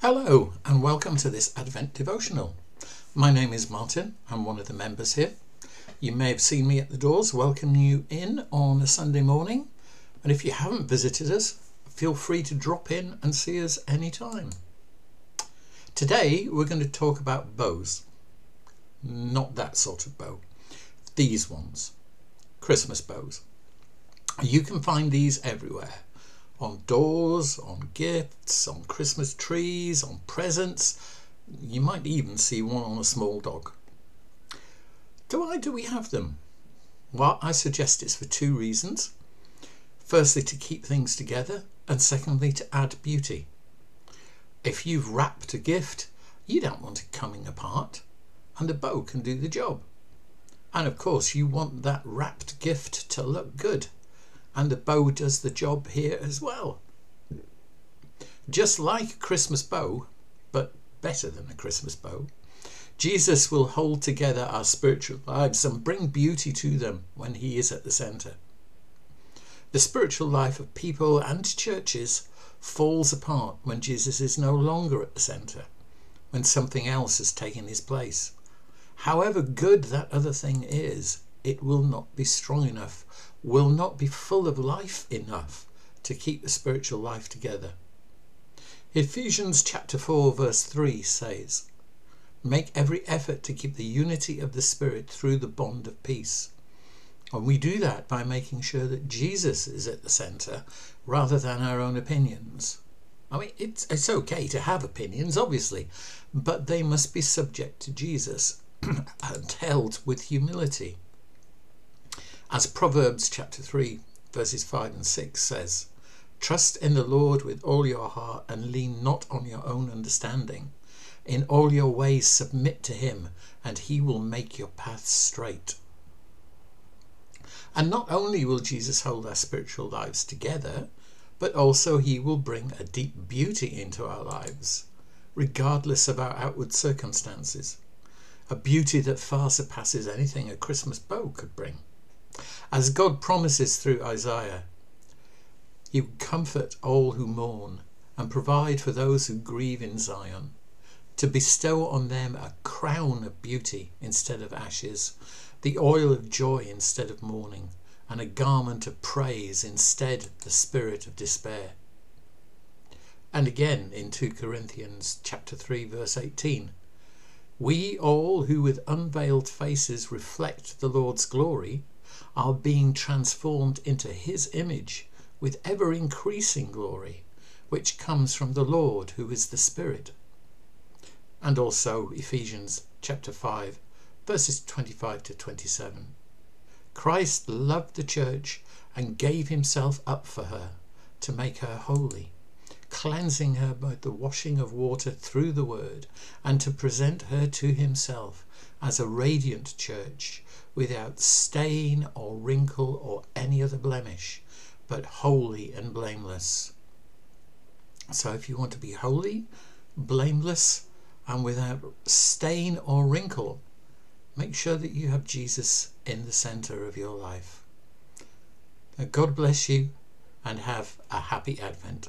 Hello and welcome to this Advent Devotional. My name is Martin. I'm one of the members here. You may have seen me at the doors welcoming you in on a Sunday morning, and if you haven't visited us, feel free to drop in and see us anytime. Today we're going to talk about bows. Not that sort of bow. These ones. Christmas bows. You can find these everywhere. On doors, on gifts, on Christmas trees, on presents. You might even see one on a small dog. Why do we have them? Well, I suggest it's for two reasons. Firstly, to keep things together, and secondly, to add beauty. If you've wrapped a gift, you don't want it coming apart, and a bow can do the job. And of course, you want that wrapped gift to look good. And the bow does the job here as well. Just like a Christmas bow, but better than a Christmas bow, Jesus will hold together our spiritual lives and bring beauty to them when he is at the centre. The spiritual life of people and churches falls apart when Jesus is no longer at the centre, when something else has taken his place. However good that other thing is, it will not be strong enough, will not be full of life enough to keep the spiritual life together. Ephesians chapter 4 verse 3 says, "Make every effort to keep the unity of the Spirit through the bond of peace." And we do that by making sure that Jesus is at the centre rather than our own opinions. I mean, it's okay to have opinions, obviously, but they must be subject to Jesus and held with humility. As Proverbs chapter 3 verses 5 and 6 says, "Trust in the Lord with all your heart and lean not on your own understanding. In all your ways submit to him, and he will make your paths straight." And not only will Jesus hold our spiritual lives together, but also he will bring a deep beauty into our lives, regardless of our outward circumstances. A beauty that far surpasses anything a Christmas bow could bring. As God promises through Isaiah, he will comfort all who mourn and provide for those who grieve in Zion, to bestow on them a crown of beauty instead of ashes, the oil of joy instead of mourning, and a garment of praise instead of the spirit of despair. And again in 2 Corinthians chapter 3 verse 18, "We all who with unveiled faces reflect the Lord's glory are being transformed into his image with ever increasing glory, which comes from the Lord who is the Spirit." And also Ephesians chapter 5 verses 25 to 27. "Christ loved the church and gave himself up for her to make her holy, cleansing her by the washing of water through the word, and to present her to himself as a radiant church, without stain or wrinkle or any other blemish, but holy and blameless." So if you want to be holy, blameless, and without stain or wrinkle, make sure that you have Jesus in the centre of your life. Now God bless you and have a happy Advent.